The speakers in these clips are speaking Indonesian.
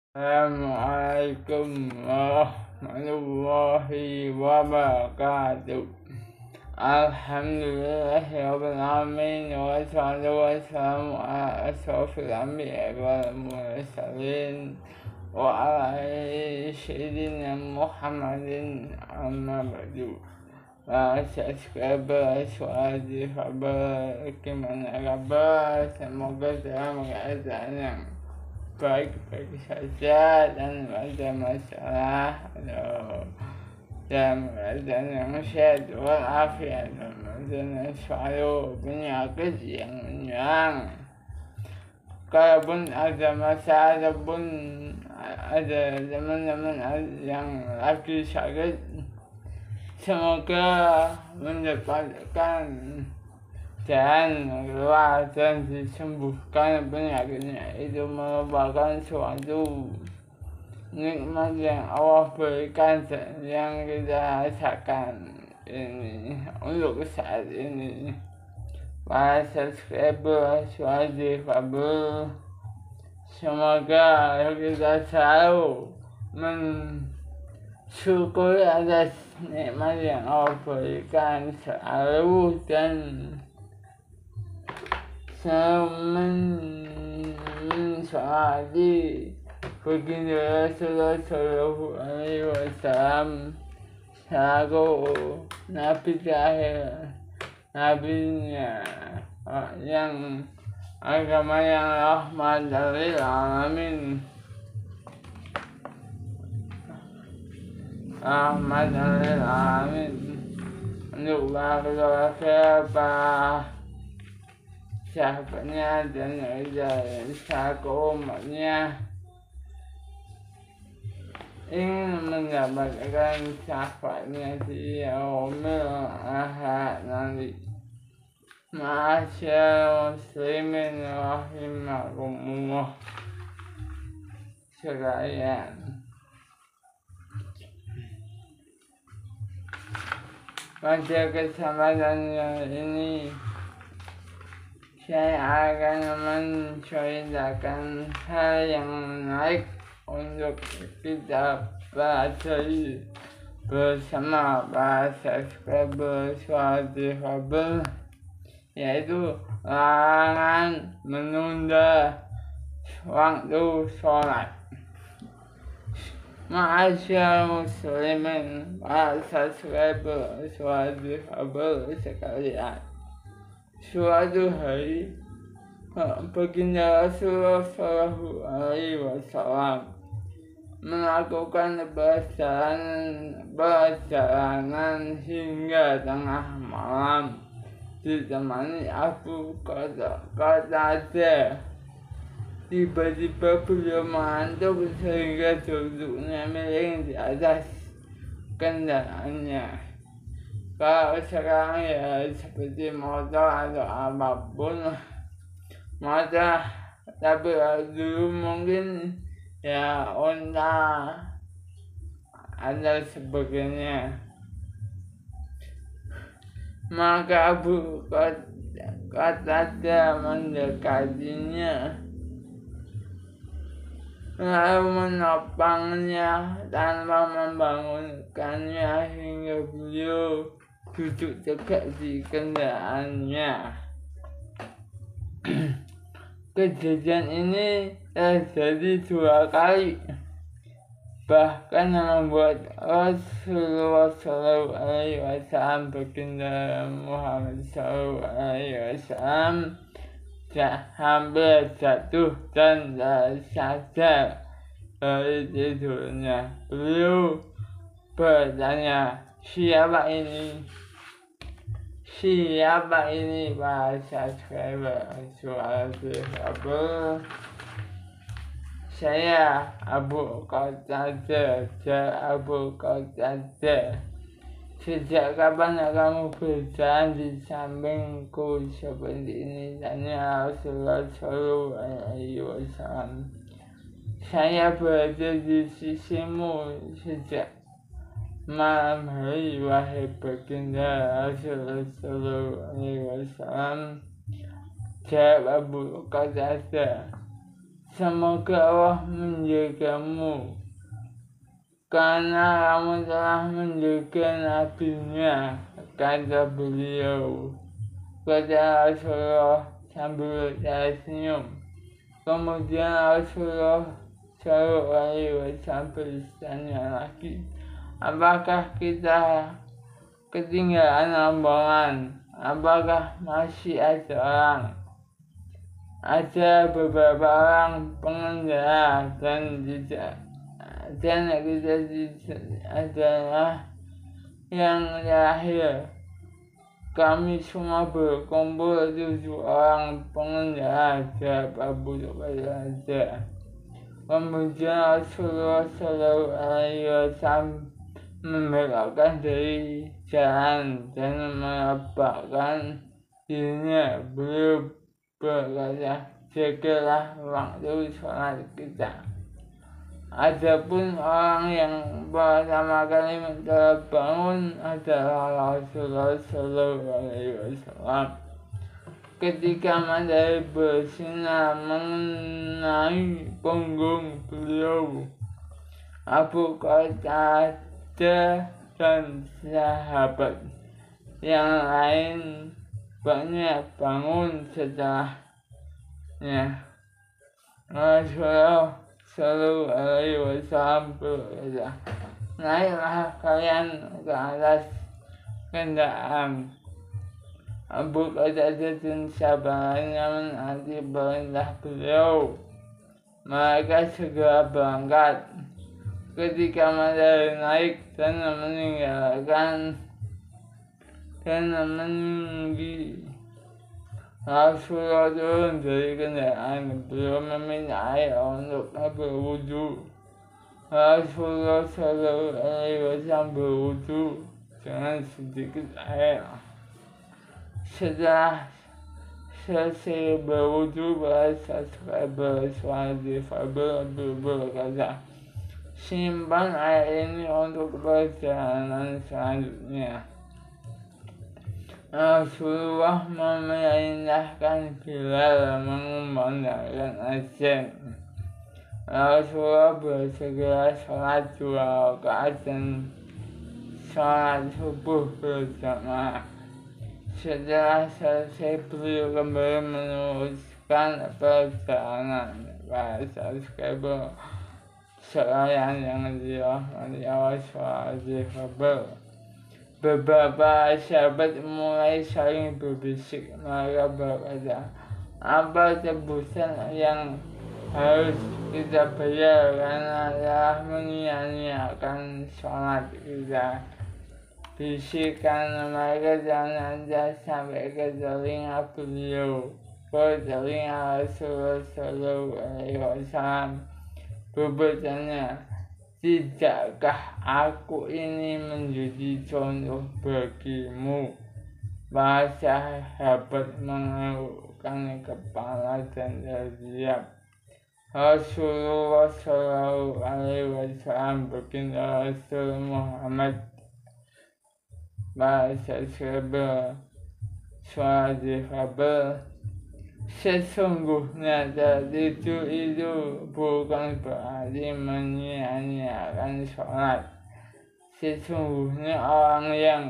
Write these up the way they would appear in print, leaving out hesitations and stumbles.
Assalamualaikum warahmatullahi wabarakatuh. Alhamdulillahirabbil alamin wassalatu wassalamu ala asyrofil anbiya'i wal mursalin wa ala alihi sayyidina Muhammadin amma ba'du. Subscriber suadi kabar gimana kabar, semoga dalam keadaan yang baik-baik saja dan ada masalah dalam keadaan yang sehat walafiat dan selalu penyakit yang menyerang. Kalaupun ada masalah ataupun ada teman-teman yang lagi sakit, semoga mendapatkan jalan keluar dan disembuhkan penyakitnya. Itu merupakan suatu nikmat yang Allah berikan dan yang kita rasakan ini untuk saat ini. Para subscriber suadi kabel, semoga kita selalu syukur atas nikmat yang Allah berikan selalu dan mensolati baginda Rasulullah Shallallahu Alaihi Wasallam selaku Nabi terakhir, nabinya yang agama yang rahmat lil alamin. Rahmatan alamin untuk siapa sahabatnya dan selaku umatnya ingin mendapatkan syafaatnya di yaumil ahad nanti. Ma'asyar muslimin rahimakumullah sekalian. Pada kesempatan yang ini saya akan menceritakan hal yang menarik untuk kita pelajari bersama para subscriber suatu kabel, yaitu larangan menunda waktu sholat. Ma'asyar muslimin wa subscriber suatu kabel sekalian. Suatu hari baginda Rasulullah Shallallahu Alaihi Wasallam melakukan perjalanan hingga tengah malam ditemani Abu Qatadah. Tiba-tiba beliau mengantuk sehingga duduknya miring di atas kendaraannya. Kalau sekarang ya seperti motor atau apapun motor, tapi dulu mungkin ya unta atau sebagainya. Maka Abu Qatadah mendekatinya lalu menopangnya tanpa membangunkannya hingga beliau duduk tegak di kendaraannya. Kejadian ini terjadi 2 kali, bahkan membuat Rasulullah Shallallahu Alaihi Wasallam baginda Muhammad Shallallahu Alaihi Wasallam hampir jatuh dan sadar dari tidurnya. Beliau bertanya, siapa ini? Para subscriber suatu kabel? Saya Abu Qatadah. Abu Qatadah. Sejak kapan kamu berjalan di sampingku seperti ini? Tanya Rasulullah Shallallahu Alaihi Wasallam. Saya berada di sisimu sejak malam hari, wahai baginda Rasulullah Shallallahu Alaihi Wasallam. Jawab Abu Qatadah, Semoga Allah menjagamu, karena kamu telah menjaga nabinya, kata beliau kepada Rasulullah sambil tersenyum. Kemudian Rasulullah Shallallahu Alaihi Wasallam bertanya lagi, apakah kita ketinggalan rombongan? Apakah masih ada beberapa orang pengendara dan kita adalah yang terakhir. Kami semua berkumpul 7 orang pengendara, jawab Abu Qatadah. Kemudian Rasulullah Shallallahu Alaihi Wasallam membelokkan dari jalan dan melepaskan dirinya. Beliau berkata, jagalah waktu sholat kita. Adapun orang yang pertama kali terbangun adalah Rasulullah Shallallahu Alaihi Wasallam. Ketika matahari bersinar mengenai punggung beliau, Abu Qatadah dan sahabat yang lain banyak bangun setelahnya. Rasulullah Shallallahu Alaihi Wasallam berkata, naiklah kalian ke atas kendaraan. Abu Qatadah dan sahabat lainnya menaati perintah beliau. Mereka segera berangkat. Ketika matahari naik dan meninggi, Rasulullah turun dari kendaraan. Beliau meminta air untuk berwudu. Rasulullah Shallallahu Alaihi Wasallam berwudu dengan sedikit air. Setelah selesai berwudu, suara difabel berkata, simpan air ini untuk perjalanan selanjutnya. Rasulullah memerintahkan Bilal mengumandangkan azan. Rasulullah bersegera sholat 2 rakaat dan sholat subuh berjamaah. Setelah selesai, beliau kembali meneruskan perjalanan. Bahasa Skribel, seorang yang dirahmati Allah SWT. Beberapa sahabat mulai saling berbisik. Mereka berkata, apa tebusan yang harus kita bayar karena telah menyia-nyiakan sholat kita? Bisikan mereka jangan sampai ke telinga beliau, ke telinga Rasulullah Shallallahu Alaihi Wasallam. Bertanya, tidakkah aku ini menjadi contoh bagimu? Para sahabat menganggukkan kepala dan terdiam. Rasulullah Shallallahu Alaihi Wasallam berkata, Rasul Muhammad, bahasa Skribel, suara difabel, sesungguhnya tertidur itu bukan berarti menyia-nyiakan sholat. Sesungguhnya orang yang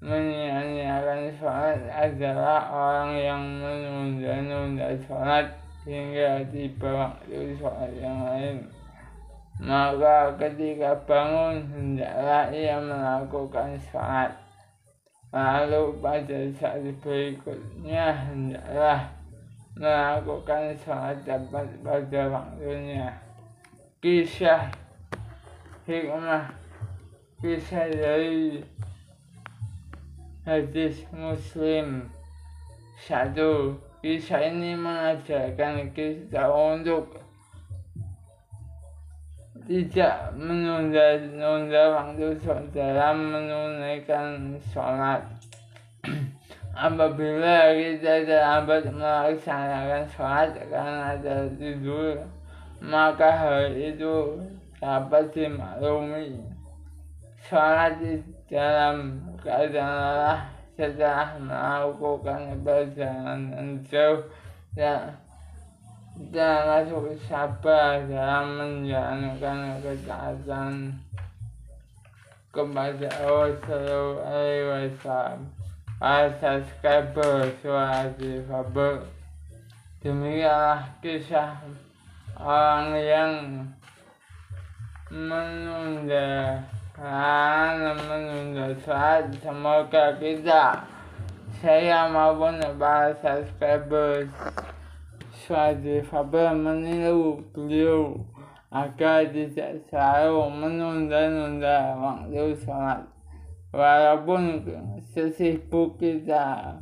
menyia-nyiakan sholat adalah orang yang menunda-nunda sholat hingga tiba waktu sholat yang lain. Maka ketika bangun, hendaklah ia melakukan sholat. Lalu pada saat berikutnya, hendaklah melakukan sholat tepat pada waktunya. Kisah hikmah, kisah dari hadis Muslim. 1. Kisah ini mengajarkan kita untuk tidak menunda-nunda waktu dalam menunaikan sholat. Apabila kita terlambat melaksanakan sholat karena tertidur, maka hal itu dapat dimaklumi. Sholat di dalam keadaan lelah setelah melakukan perjalanan jauh Jangan suka sabar dalam menjalankan ketaatan kepada Allah Sallallahu Alaihi Wasallam. Para subscriber Suara Difabel, demikianlah kisah orang yang menunda sholat. Semoga saya maupun para subscriber Suara Difabel meniru beliau agar tidak selalu menunda-nunda waktu sholat. Walaupun sesibuk kita,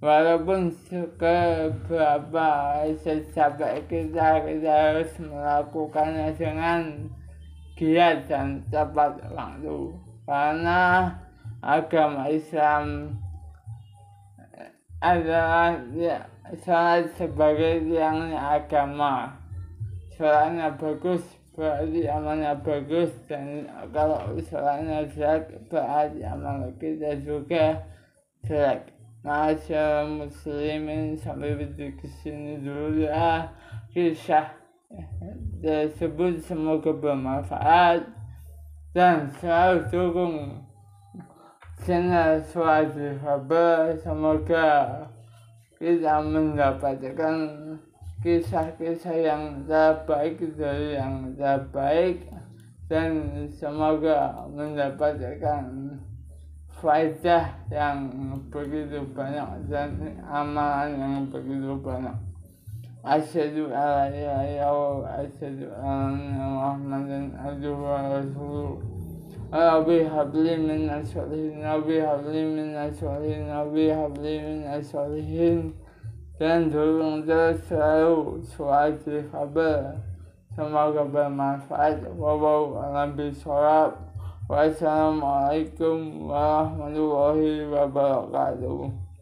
walaupun seberapa capek kita harus melakukannya dengan giat dan tepat waktu. Karena agama Islam adalah sholat sebagai tiangnya agama. Sholatnya bagus berarti amalnya bagus, dan kalau sholatnya jelek berarti amal kita juga jelek. Masyaallah muslimin, sampai di sini dulu ya kisah tersebut. Semoga bermanfaat dan selalu dukung channel Suara Difabel. Semoga kita mendapatkan kisah-kisah yang terbaik dari yang terbaik, dan semoga mendapatkan faedah yang begitu banyak dan amalan yang begitu banyak. Asyhadu an la ilaha illallah, asyhadu anna Muhammadan abduhu wa rasuluh. Rabbi habli minas sholihin, Rabbi habli minas sholihin, Rabbi habli minas sholihin. Dan tolong terus selalu Suara Difabel. Semoga bermanfaat. Wallahu a'lam bishawab. Wassalamualaikum warahmatullahi wabarakatuh.